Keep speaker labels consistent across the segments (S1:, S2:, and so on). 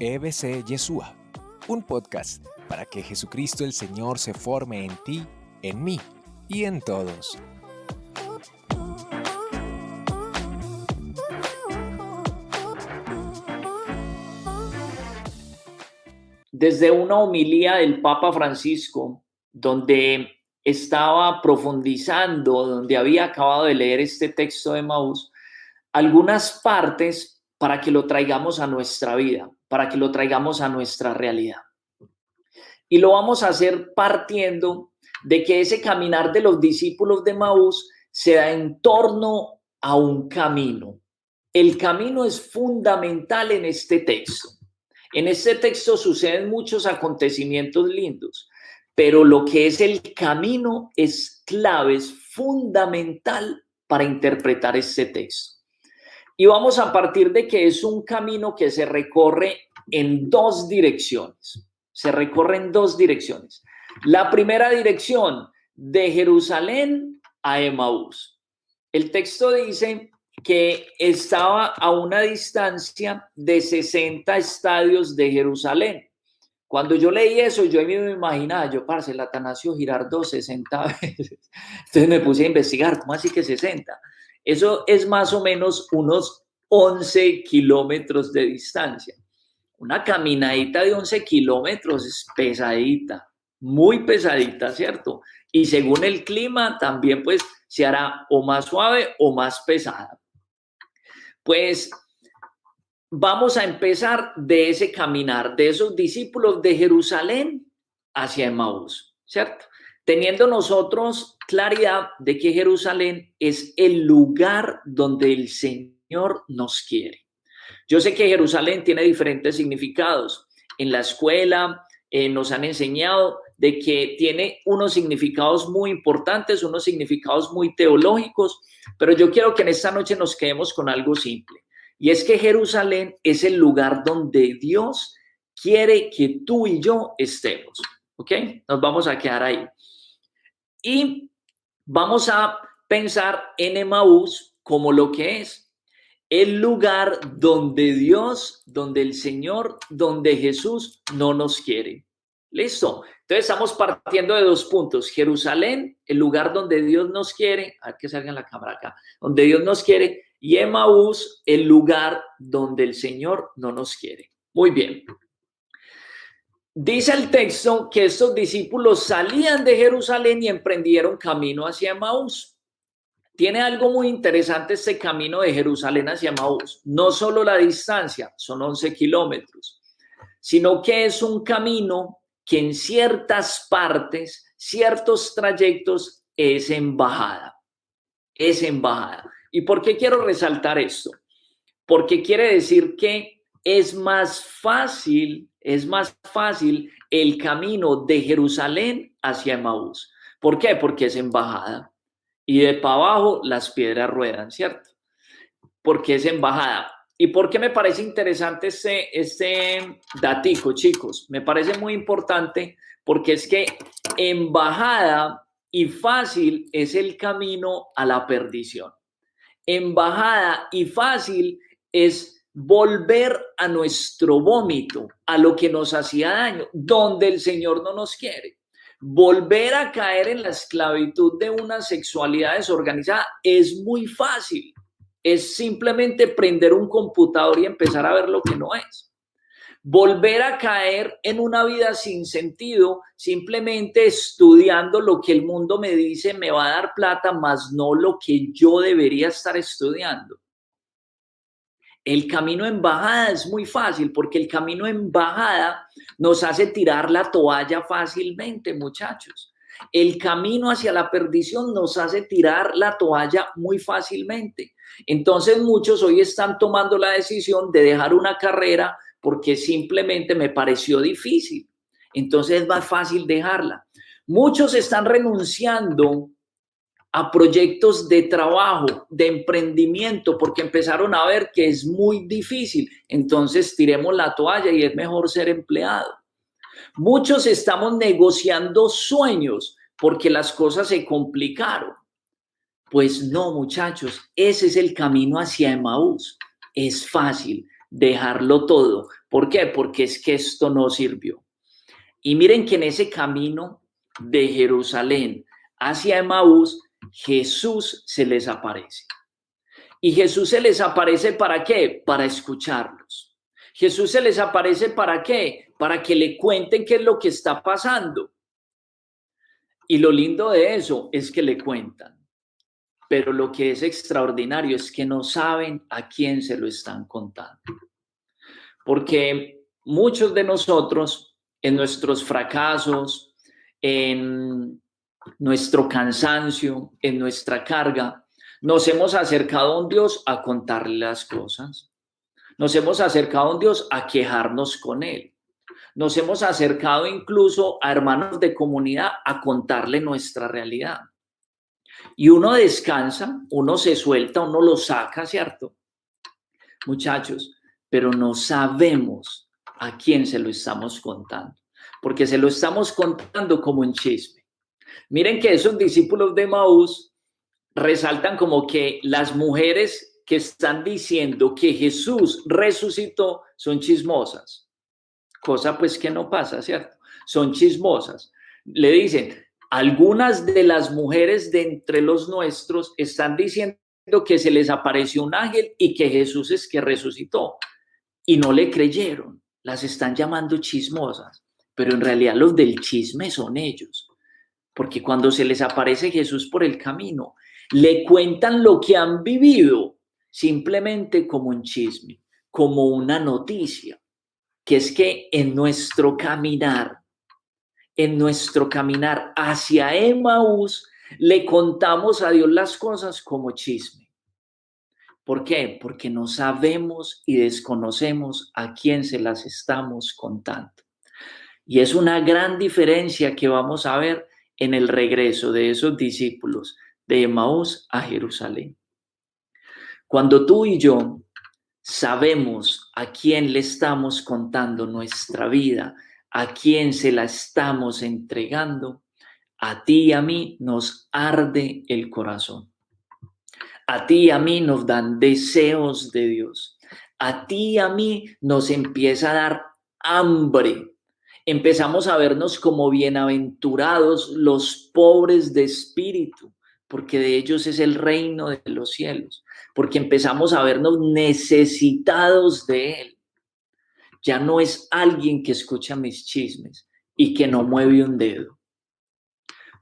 S1: EBC Yeshua, un podcast para que Jesucristo el Señor se forme en ti, en mí y en todos.
S2: Desde una homilía del Papa Francisco, donde estaba profundizando, donde había acabado de leer este texto de Emaús, algunas partes para que lo traigamos a nuestra vida, para que lo traigamos a nuestra realidad. Y lo vamos a hacer partiendo de que ese caminar de los discípulos de Emaús se da en torno a un camino. El camino es fundamental en este texto. En este texto suceden muchos acontecimientos lindos, pero lo que es el camino es clave, es fundamental para interpretar este texto. Y vamos a partir de que es un camino que se recorre en dos direcciones. Se recorre en dos direcciones. La primera dirección, de Jerusalén a Emaús. El texto dice que estaba a una distancia de 60 estadios de Jerusalén. Cuando yo leí eso, yo me imaginaba, parce, el Atanasio Girardot 60 veces. Entonces me puse a investigar, ¿cómo así que 60? Eso es más o menos unos 11 kilómetros de distancia. Una caminadita de 11 kilómetros es pesadita, muy pesadita, ¿cierto? Y según el clima también pues se hará o más suave o más pesada. Pues vamos a empezar de ese caminar, de esos discípulos de Jerusalén hacia Emaús, ¿cierto? Teniendo nosotros claridad de que Jerusalén es el lugar donde el Señor nos quiere. Yo sé que Jerusalén tiene diferentes significados. En la escuela nos han enseñado de que tiene unos significados muy importantes, unos significados muy teológicos, pero yo quiero que en esta noche nos quedemos con algo simple. Y es que Jerusalén es el lugar donde Dios quiere que tú y yo estemos. ¿Ok? Nos vamos a quedar ahí. Y vamos a pensar en Emaús como lo que es. El lugar donde Dios, donde el Señor, donde Jesús no nos quiere. ¿Listo? Entonces estamos partiendo de dos puntos. Jerusalén, el lugar donde Dios nos quiere. A ver que salga en la cámara acá. Donde Dios nos quiere. Y Emaús, el lugar donde el Señor no nos quiere. Muy bien. Dice el texto que estos discípulos salían de Jerusalén y emprendieron camino hacia Emaús. Tiene algo muy interesante este camino de Jerusalén hacia Emaús. No solo la distancia, son 11 kilómetros, sino que es un camino que en ciertas partes, ciertos trayectos, es en bajada. Es en bajada. ¿Y por qué quiero resaltar esto? Porque quiere decir que es más fácil el camino de Jerusalén hacia Emaús. ¿Por qué? Porque es en bajada. Y de para abajo las piedras ruedan, ¿cierto? Porque es en bajada. ¿Y por qué me parece interesante este datico, chicos? Me parece muy importante porque es que en bajada y fácil es el camino a la perdición. En bajada y fácil es volver a nuestro vómito, a lo que nos hacía daño, donde el Señor no nos quiere. Volver a caer en la esclavitud de una sexualidad desorganizada es muy fácil. Es simplemente prender un computador y empezar a ver lo que no es. Volver a caer en una vida sin sentido, simplemente estudiando lo que el mundo me dice me va a dar plata, más no lo que yo debería estar estudiando. El camino en bajada es muy fácil porque el camino en bajada nos hace tirar la toalla fácilmente, muchachos. El camino hacia la perdición nos hace tirar la toalla muy fácilmente. Entonces muchos hoy están tomando la decisión de dejar una carrera porque simplemente me pareció difícil. Entonces es más fácil dejarla. Muchos están renunciando a proyectos de trabajo, de emprendimiento, porque empezaron a ver que es muy difícil. Entonces tiremos la toalla y es mejor ser empleado. Muchos estamos negociando sueños porque las cosas se complicaron. Pues no, muchachos, ese es el camino hacia Emaús. Es fácil. dejarlo todo. ¿Por qué? Porque es que esto no sirvió. Y miren que en ese camino de Jerusalén hacia Emaús, Jesús se les aparece. Y Jesús se les aparece ¿para qué? Para escucarlos. Jesús se les aparece ¿para qué? Para que le cuenten qué es lo que está pasando. Y lo lindo de eso es que le cuentan. Pero lo que es extraordinario es que no saben a quién se lo están contando. Porque muchos de nosotros, en nuestros fracasos, en nuestro cansancio, en nuestra carga, nos hemos acercado a un Dios a contarle las cosas. Nos hemos acercado a un Dios a quejarnos con Él. Nos hemos acercado incluso a hermanos de comunidad a contarle nuestra realidad. Y uno descansa, uno se suelta, uno lo saca, ¿cierto? Muchachos, pero no sabemos a quién se lo estamos contando, porque se lo estamos contando como un chisme. Miren que esos discípulos de Maús resaltan como que las mujeres que están diciendo que Jesús resucitó son chismosas, cosa pues que no pasa, ¿cierto? Son chismosas. Le dicen, algunas de las mujeres de entre los nuestros están diciendo que se les apareció un ángel y que Jesús es que resucitó. Y no le creyeron, las están llamando chismosas, pero en realidad los del chisme son ellos. Porque cuando se les aparece Jesús por el camino, le cuentan lo que han vivido simplemente como un chisme, como una noticia, que es que en nuestro caminar hacia Emaús, le contamos a Dios las cosas como chisme. ¿Por qué? Porque no sabemos y desconocemos a quién se las estamos contando. Y es una gran diferencia que vamos a ver en el regreso de esos discípulos de Emaús a Jerusalén. Cuando tú y yo sabemos a quién le estamos contando nuestra vida, a quién se la estamos entregando, a ti y a mí nos arde el corazón. A ti y a mí nos dan deseos de Dios. A ti y a mí nos empieza a dar hambre. Empezamos a vernos como bienaventurados los pobres de espíritu, porque de ellos es el reino de los cielos, porque empezamos a vernos necesitados de Él. Ya no es alguien que escucha mis chismes y que no mueve un dedo.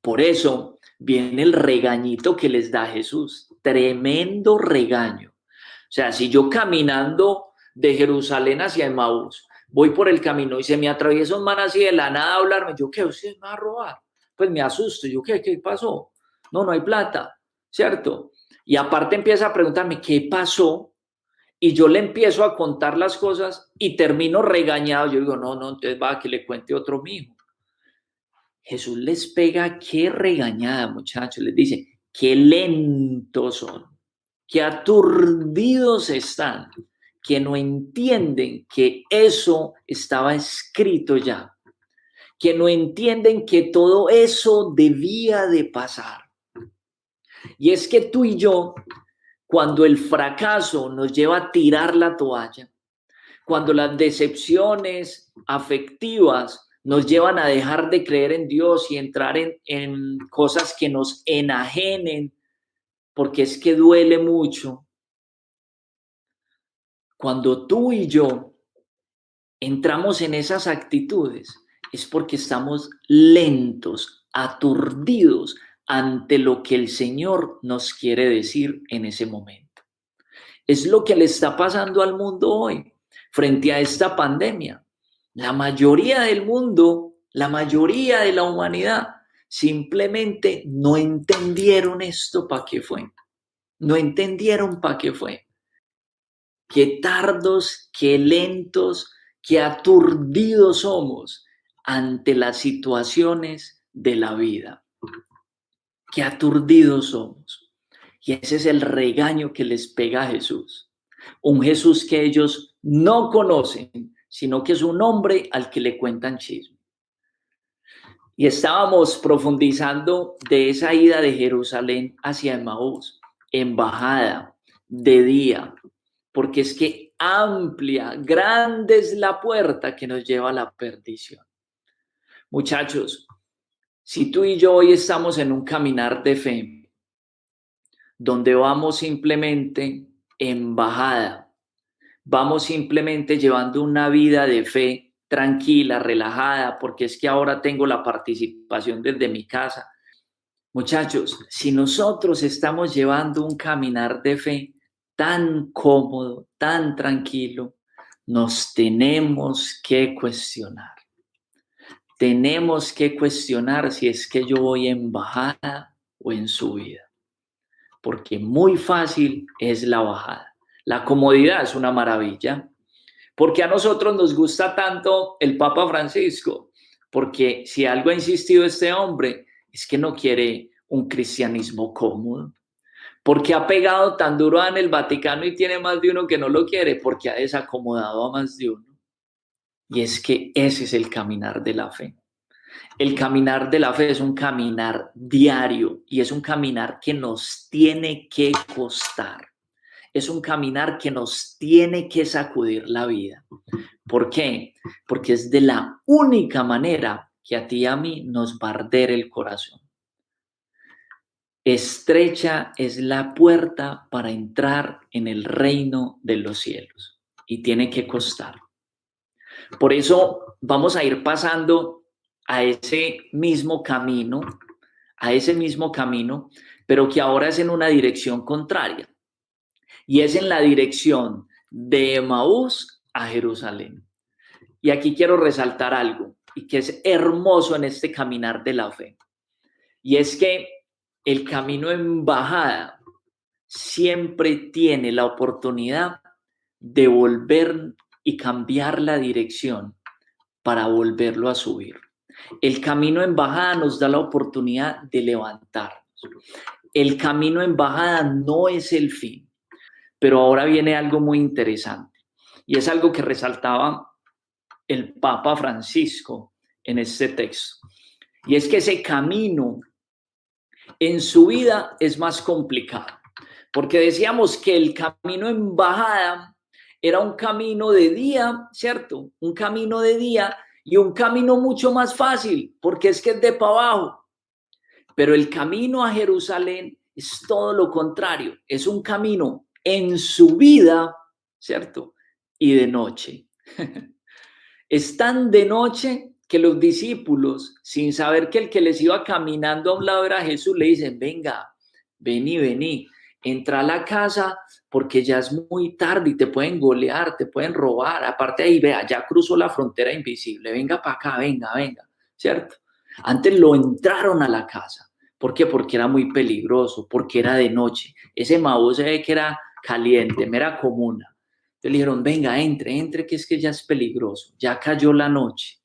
S2: Por eso viene el regañito que les da Jesús, tremendo regaño. O sea, si yo caminando de Jerusalén hacia Emaús, voy por el camino y se me atraviesa un man así de la nada a hablarme, yo, ¿qué? ¿Usted me va a robar? Pues me asusto, yo, ¿qué pasó? No hay plata, ¿cierto? Y aparte empieza a preguntarme, ¿qué pasó? Y yo le empiezo a contar las cosas y termino regañado. Yo digo, no, entonces va, que le cuente otro mijo. Jesús les pega, qué regañada, muchachos. Les dice, qué lentos son, qué aturdidos están, que no entienden que eso estaba escrito ya, que no entienden que todo eso debía de pasar. Y es que tú y yo, cuando el fracaso nos lleva a tirar la toalla, cuando las decepciones afectivas nos llevan a dejar de creer en Dios y entrar en cosas que nos enajenen, porque es que duele mucho. Cuando tú y yo entramos en esas actitudes, es porque estamos lentos, aturdidos ante lo que el Señor nos quiere decir en ese momento. Es lo que le está pasando al mundo hoy frente a esta pandemia. La mayoría del mundo, la mayoría de la humanidad, simplemente no entendieron esto para qué fue. No entendieron para qué fue. Qué tardos, qué lentos, qué aturdidos somos ante las situaciones de la vida. Qué aturdidos somos. Y ese es el regaño que les pega a Jesús. Un Jesús que ellos no conocen, sino que es un hombre al que le cuentan chisme. Y estábamos profundizando de esa ida de Jerusalén hacia Emaús, en bajada, de día, porque es que amplia, grande es la puerta que nos lleva a la perdición. Muchachos, si tú y yo hoy estamos en un caminar de fe, donde vamos simplemente en bajada, vamos simplemente llevando una vida de fe tranquila, relajada, porque es que ahora tengo la participación desde mi casa. Muchachos, si nosotros estamos llevando un caminar de fe tan cómodo, tan tranquilo, nos tenemos que cuestionar. Tenemos que cuestionar si es que yo voy en bajada o en subida, porque muy fácil es la bajada. La comodidad es una maravilla. Porque a nosotros nos gusta tanto el Papa Francisco, porque si algo ha insistido este hombre es que no quiere un cristianismo cómodo. Porque ha pegado tan duro en el Vaticano y tiene más de uno que no lo quiere, porque ha desacomodado a más de uno. Y es que ese es el caminar de la fe. El caminar de la fe es un caminar diario y es un caminar que nos tiene que costar. Es un caminar que nos tiene que sacudir la vida. ¿Por qué? Porque es de la única manera que a ti y a mí nos va a arder el corazón. Estrecha es la puerta para entrar en el reino de los cielos y tiene que costar. Por eso vamos a ir pasando a ese mismo camino, pero que ahora es en una dirección contraria. Y es en la dirección de Emaús a Jerusalén. Y aquí quiero resaltar algo, y que es hermoso en este caminar de la fe. Y es que el camino en bajada siempre tiene la oportunidad de volver y cambiar la dirección para volverlo a subir. El camino en bajada nos da la oportunidad de levantarnos. El camino en bajada no es el fin. Pero ahora viene algo muy interesante y es algo que resaltaba el Papa Francisco en este texto. Y es que ese camino en subida es más complicado, porque decíamos que el camino en bajada era un camino de día, ¿cierto? Un camino de día y un camino mucho más fácil, porque es que es de para abajo. Pero el camino a Jerusalén es todo lo contrario, es un camino en subida, ¿cierto? Y de noche. Es tan de noche que los discípulos, sin saber que el que les iba caminando a un lado era Jesús, le dicen, venga, vení, entra a la casa porque ya es muy tarde y te pueden golear, te pueden robar. Aparte ahí, vea, ya cruzó la frontera invisible, venga para acá, venga, ¿cierto? Antes lo entraron a la casa. ¿Por qué? Porque era muy peligroso, porque era de noche. Ese Emaús se ve que era caliente, mera comuna. Entonces le dijeron, venga, entre, que es que ya es peligroso, ya cayó la noche.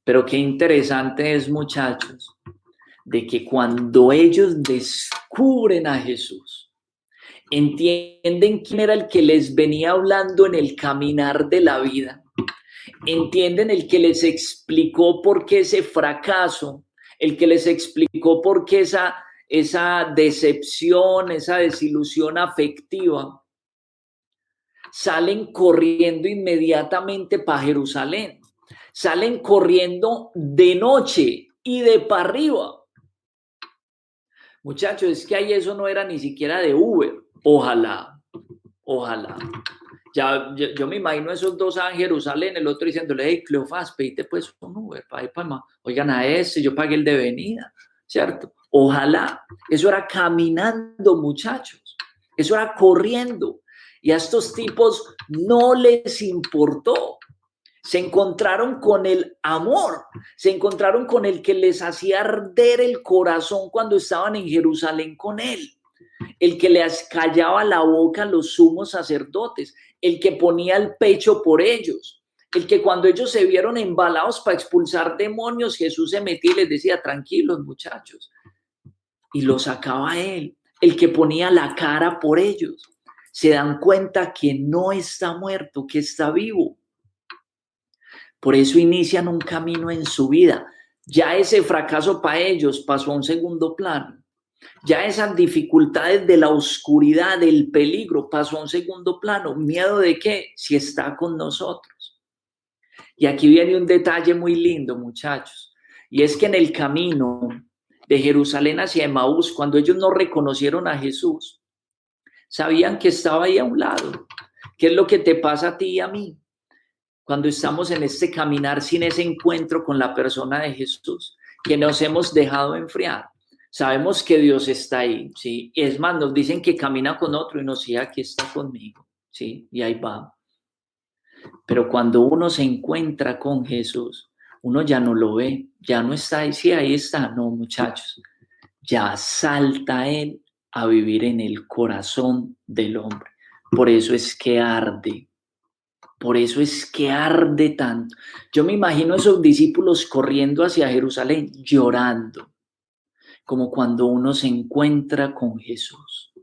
S2: Pero qué interesante es, muchachos, de que cuando ellos descubren a Jesús, entienden quién era el que les venía hablando en el caminar de la vida, entienden el que les explicó por qué ese fracaso, el que les explicó por qué esa decepción, esa desilusión afectiva, salen corriendo inmediatamente para Jerusalén. Salen corriendo de noche y de para arriba. Muchachos, es que ahí eso no era ni siquiera de Uber. Ojalá. Ya, yo me imagino esos dos a Jerusalén, el otro diciéndole, hey, Cleofás, pedite pues un Uber para ir para oigan a ese, yo pagué el de venida, ¿cierto? Ojalá. Eso era caminando, muchachos. Eso era corriendo. Y a estos tipos no les importó. Se encontraron con el amor, se encontraron con el que les hacía arder el corazón cuando estaban en Jerusalén con él, el que les callaba la boca a los sumos sacerdotes, el que ponía el pecho por ellos, el que cuando ellos se vieron embalados para expulsar demonios, Jesús se metía y les decía, tranquilos muchachos, y los sacaba él, el que ponía la cara por ellos. Se dan cuenta que no está muerto, que está vivo. Por eso inician un camino en su vida. Ya ese fracaso para ellos pasó a un segundo plano. Ya esas dificultades de la oscuridad, del peligro, pasó a un segundo plano. ¿Miedo de qué? Si está con nosotros. Y aquí viene un detalle muy lindo, muchachos. Y es que en el camino de Jerusalén hacia Emaús, cuando ellos no reconocieron a Jesús, sabían que estaba ahí a un lado. ¿Qué es lo que te pasa a ti y a mí? Cuando estamos en este caminar sin ese encuentro con la persona de Jesús, que nos hemos dejado enfriar. Sabemos que Dios está ahí, ¿sí? Es más, nos dicen que camina con otro y nos dice, aquí está conmigo, ¿sí? Y ahí va. Pero cuando uno se encuentra con Jesús, uno ya no lo ve, ya no está ahí, sí, ahí está. No, muchachos, ya salta Él a vivir en el corazón del hombre. Por eso es que arde. Por eso es que arde tanto. Yo me imagino a esos discípulos corriendo hacia Jerusalén, llorando, como cuando uno se encuentra con Jesús.